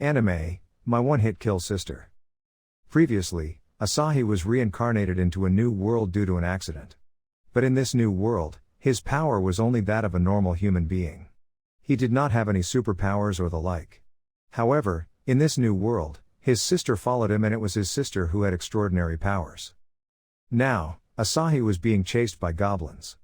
Anime, my one-hit kill sister. Previously, Asahi was reincarnated into a new world due to an accident. But in this new world, his power was only that of a normal human being. He did not have any superpowers or the like. However, in this new world, his sister followed him, and it was his sister who had extraordinary powers. Now, Asahi was being chased by goblins.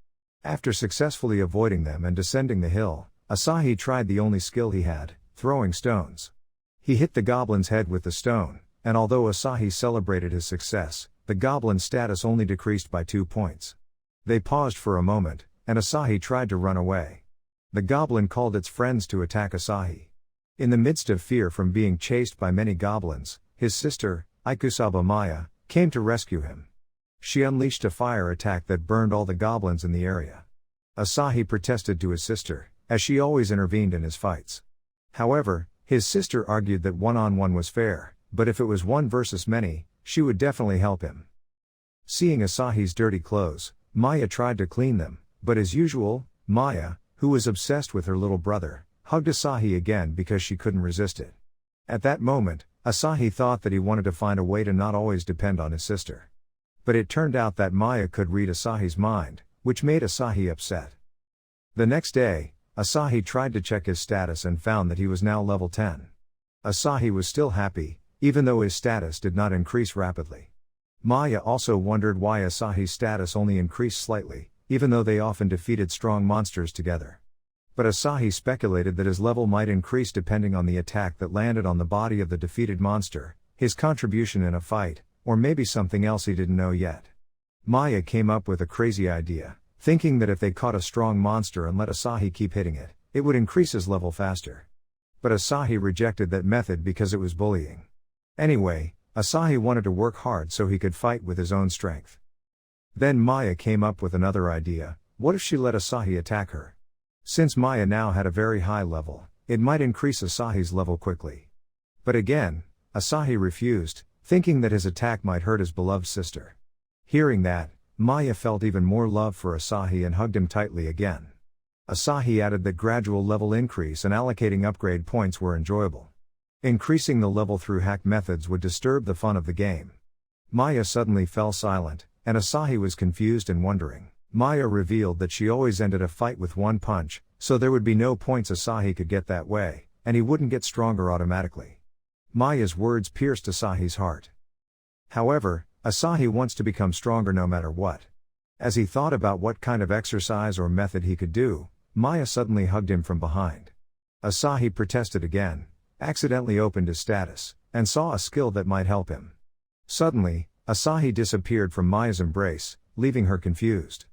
After successfully avoiding them and descending the hill, Asahi tried the only skill he had, throwing stones. He hit the goblin's head with the stone, and although Asahi celebrated his success, the goblin's status only decreased by 2 points. They paused for a moment, and Asahi tried to run away. The goblin called its friends to attack Asahi. In the midst of fear from being chased by many goblins, his sister, Ikusaba Maya, came to rescue him. She unleashed a fire attack that burned all the goblins in the area. Asahi protested to his sister, as she always intervened in his fights. However, his sister argued that one-on-one was fair, but if it was one versus many, she would definitely help him. Seeing Asahi's dirty clothes, Maya tried to clean them, but as usual, Maya, who was obsessed with her little brother, hugged Asahi again because she couldn't resist it. At that moment, Asahi thought that he wanted to find a way to not always depend on his sister. But it turned out that Maya could read Asahi's mind, which made Asahi upset. The next day, Asahi tried to check his status and found that he was now level 10. Asahi was still happy, even though his status did not increase rapidly. Maya also wondered why Asahi's status only increased slightly, even though they often defeated strong monsters together. But Asahi speculated that his level might increase depending on the attack that landed on the body of the defeated monster, his contribution in a fight, or maybe something else he didn't know yet. Maya came up with a crazy idea, thinking that if they caught a strong monster and let Asahi keep hitting it, it would increase his level faster. But Asahi rejected that method because it was bullying. Anyway, Asahi wanted to work hard so he could fight with his own strength. Then Maya came up with another idea: what if she let Asahi attack her? Since Maya now had a very high level, it might increase Asahi's level quickly. But again, Asahi refused, thinking that his attack might hurt his beloved sister. Hearing that, Maya felt even more love for Asahi and hugged him tightly again. Asahi added that gradual level increase and allocating upgrade points were enjoyable. Increasing the level through hack methods would disturb the fun of the game. Maya suddenly fell silent, and Asahi was confused and wondering. Maya revealed that she always ended a fight with one punch, so there would be no points Asahi could get that way, and he wouldn't get stronger automatically. Maya's words pierced Asahi's heart. However, Asahi wants to become stronger no matter what. As he thought about what kind of exercise or method he could do, Maya suddenly hugged him from behind. Asahi protested again, accidentally opened his status, and saw a skill that might help him. Suddenly, Asahi disappeared from Maya's embrace, leaving her confused.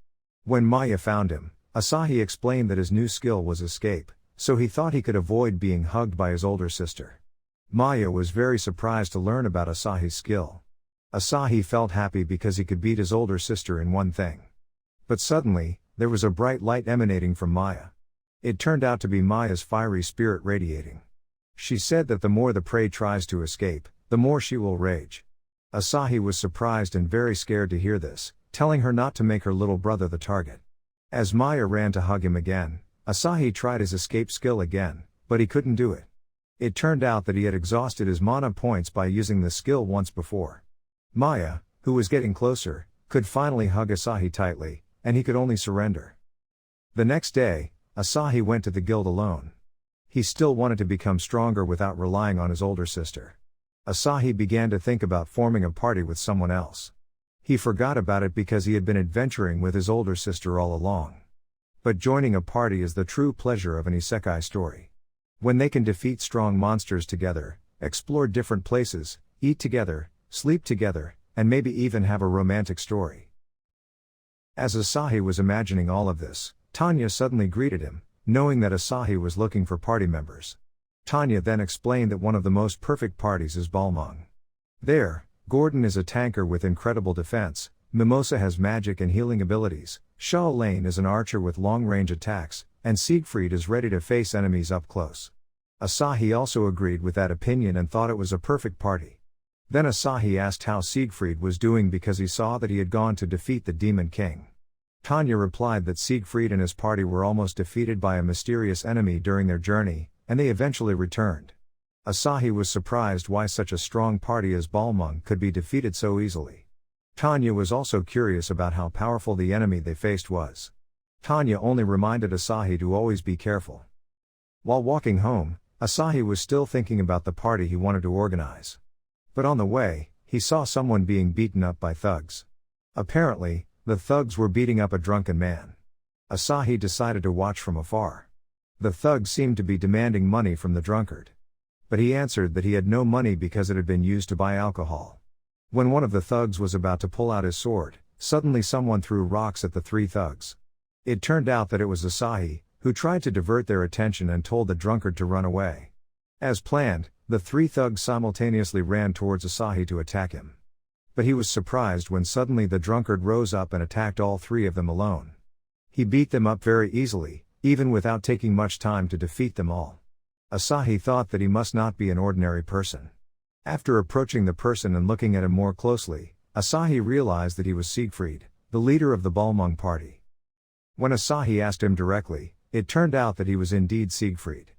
When Maya found him, Asahi explained that his new skill was escape, so he thought he could avoid being hugged by his older sister. Maya was very surprised to learn about Asahi's skill. Asahi felt happy because he could beat his older sister in one thing. But suddenly, there was a bright light emanating from Maya. It turned out to be Maya's fiery spirit radiating. She said that the more the prey tries to escape, the more she will rage. Asahi was surprised and very scared to hear this, telling her not to make her little brother the target. As Maya ran to hug him again, Asahi tried his escape skill again, but he couldn't do it. It turned out that he had exhausted his mana points by using the skill once before. Maya, who was getting closer, could finally hug Asahi tightly, and he could only surrender. The next day, Asahi went to the guild alone. He still wanted to become stronger without relying on his older sister. Asahi began to think about forming a party with someone else. He forgot about it because he had been adventuring with his older sister all along. But joining a party is the true pleasure of an isekai story. When they can defeat strong monsters together, explore different places, eat together, sleep together, and maybe even have a romantic story. As Asahi was imagining all of this, Tanya suddenly greeted him, knowing that Asahi was looking for party members. Tanya then explained that one of the most perfect parties is Balmung. There, Gordon is a tanker with incredible defense, Mimosa has magic and healing abilities, Shao Lane is an archer with long-range attacks, and Siegfried is ready to face enemies up close. Asahi also agreed with that opinion and thought it was a perfect party. Then Asahi asked how Siegfried was doing because he saw that he had gone to defeat the Demon King. Tanya replied that Siegfried and his party were almost defeated by a mysterious enemy during their journey, and they eventually returned. Asahi was surprised why such a strong party as Balmung could be defeated so easily. Tanya was also curious about how powerful the enemy they faced was. Tanya only reminded Asahi to always be careful. While walking home, Asahi was still thinking about the party he wanted to organize. But on the way, he saw someone being beaten up by thugs. Apparently, the thugs were beating up a drunken man. Asahi decided to watch from afar. The thugs seemed to be demanding money from the drunkard. But he answered that he had no money because it had been used to buy alcohol. When one of the thugs was about to pull out his sword, suddenly someone threw rocks at the three thugs. It turned out that it was Asahi, who tried to divert their attention and told the drunkard to run away. As planned, the three thugs simultaneously ran towards Asahi to attack him. But he was surprised when suddenly the drunkard rose up and attacked all three of them alone. He beat them up very easily, even without taking much time to defeat them all. Asahi thought that he must not be an ordinary person. After approaching the person and looking at him more closely, Asahi realized that he was Siegfried, the leader of the Balmung party. When Asahi asked him directly, it turned out that he was indeed Siegfried.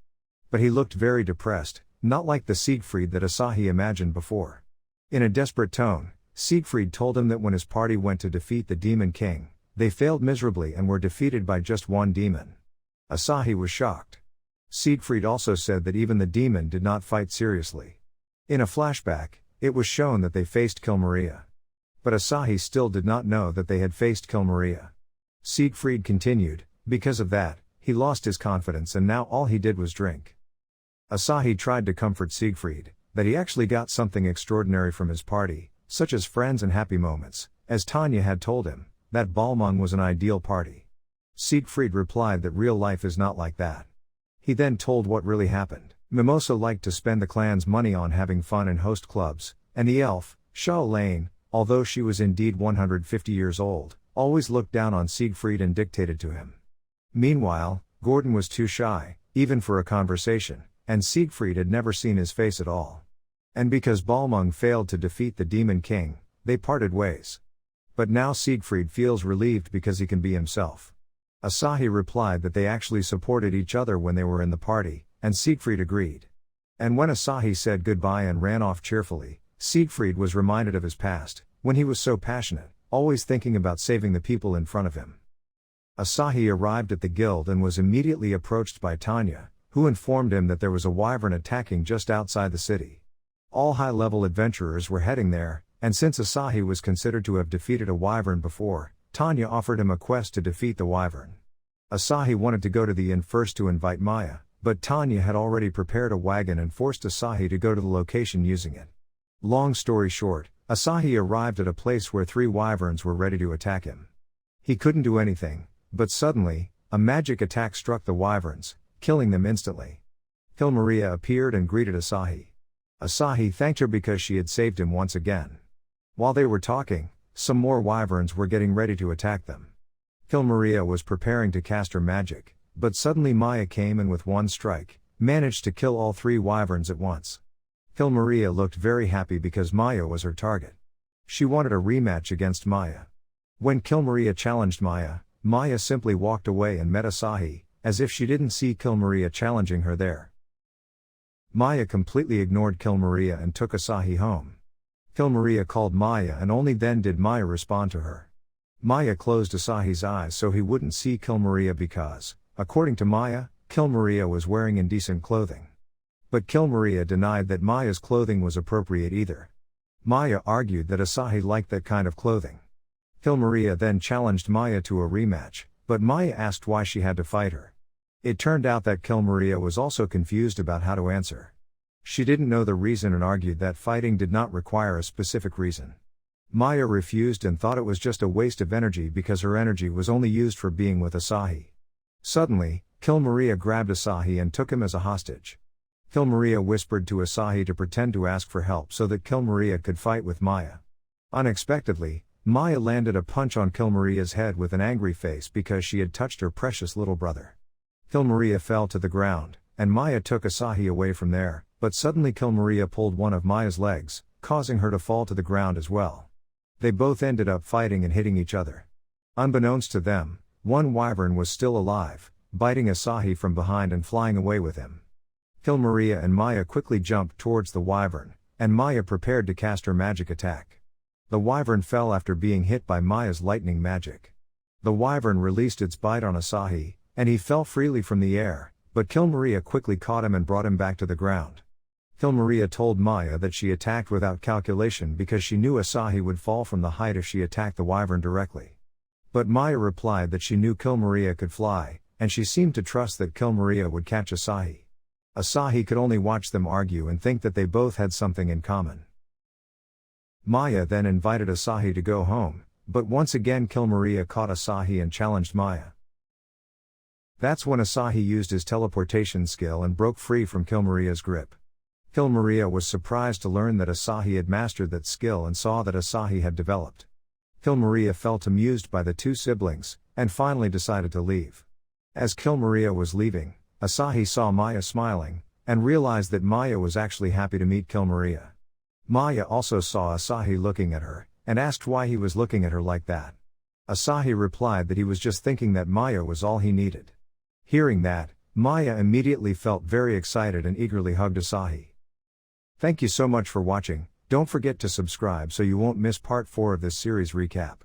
But he looked very depressed, not like the Siegfried that Asahi imagined before. In a desperate tone, Siegfried told him that when his party went to defeat the Demon King, they failed miserably and were defeated by just one demon. Asahi was shocked. Siegfried also said that even the demon did not fight seriously. In a flashback, it was shown that they faced Kilmaria. But Asahi still did not know that they had faced Kilmaria. Siegfried continued, because of that, he lost his confidence and now all he did was drink. Asahi tried to comfort Siegfried, that he actually got something extraordinary from his party, such as friends and happy moments, as Tanya had told him, that Balmung was an ideal party. Siegfried replied that real life is not like that. He then told what really happened. Mimosa liked to spend the clan's money on having fun in host clubs, and the elf, Shaw Lane, although she was indeed 150 years old, always looked down on Siegfried and dictated to him. Meanwhile, Gordon was too shy, even for a conversation, and Siegfried had never seen his face at all. And because Balmung failed to defeat the Demon King, they parted ways. But now Siegfried feels relieved because he can be himself. Asahi replied that they actually supported each other when they were in the party, and Siegfried agreed. And when Asahi said goodbye and ran off cheerfully, Siegfried was reminded of his past, when he was so passionate, always thinking about saving the people in front of him. Asahi arrived at the guild and was immediately approached by Tanya, who informed him that there was a wyvern attacking just outside the city. All high-level adventurers were heading there, and since Asahi was considered to have defeated a wyvern before, Tanya offered him a quest to defeat the wyvern. Asahi wanted to go to the inn first to invite Maya, but Tanya had already prepared a wagon and forced Asahi to go to the location using it. Long story short, Asahi arrived at a place where three wyverns were ready to attack him. He couldn't do anything, but suddenly, a magic attack struck the wyverns, killing them instantly. Kilmaria appeared and greeted Asahi. Asahi thanked her because she had saved him once again. While they were talking, some more wyverns were getting ready to attack them. Kilmaria was preparing to cast her magic, but suddenly Maya came and with one strike, managed to kill all three wyverns at once. Kilmaria looked very happy because Maya was her target. She wanted a rematch against Maya. When Kilmaria challenged Maya, Maya simply walked away and met Asahi, as if she didn't see Kilmaria challenging her there. Maya completely ignored Kilmaria and took Asahi home. Kilmaria called Maya and only then did Maya respond to her. Maya closed Asahi's eyes so he wouldn't see Kilmaria because, according to Maya, Kilmaria was wearing indecent clothing. But Kilmaria denied that Maya's clothing was appropriate either. Maya argued that Asahi liked that kind of clothing. Kilmaria then challenged Maya to a rematch, but Maya asked why she had to fight her. It turned out that Kilmaria was also confused about how to answer. She didn't know the reason and argued that fighting did not require a specific reason. Maya refused and thought it was just a waste of energy because her energy was only used for being with Asahi. Suddenly, Kilmaria grabbed Asahi and took him as a hostage. Kilmaria whispered to Asahi to pretend to ask for help so that Kilmaria could fight with Maya. Unexpectedly, Maya landed a punch on Kilmaria's head with an angry face because she had touched her precious little brother. Kilmaria fell to the ground, and Maya took Asahi away from there, but suddenly Kilmaria pulled one of Maya's legs, causing her to fall to the ground as well. They both ended up fighting and hitting each other. Unbeknownst to them, one wyvern was still alive, biting Asahi from behind and flying away with him. Maria and Maya quickly jumped towards the Wyvern, and Maya prepared to cast her magic attack. The Wyvern fell after being hit by Maya's lightning magic. The Wyvern released its bite on Asahi, and he fell freely from the air, but Maria quickly caught him and brought him back to the ground. Maria told Maya that she attacked without calculation because she knew Asahi would fall from the height if she attacked the Wyvern directly. But Maya replied that she knew Maria could fly, and she seemed to trust that Maria would catch Asahi. Asahi could only watch them argue and think that they both had something in common. Maya then invited Asahi to go home, but once again Maria caught Asahi and challenged Maya. That's when Asahi used his teleportation skill and broke free from Maria's grip. Maria was surprised to learn that Asahi had mastered that skill and saw that Asahi had developed. Maria felt amused by the two siblings, and finally decided to leave. As Maria was leaving, Asahi saw Maya smiling, and realized that Maya was actually happy to meet Maria. Maya also saw Asahi looking at her, and asked why he was looking at her like that. Asahi replied that he was just thinking that Maya was all he needed. Hearing that, Maya immediately felt very excited and eagerly hugged Asahi. Thank you so much for watching. Don't forget to subscribe so you won't miss part 4 of this series recap.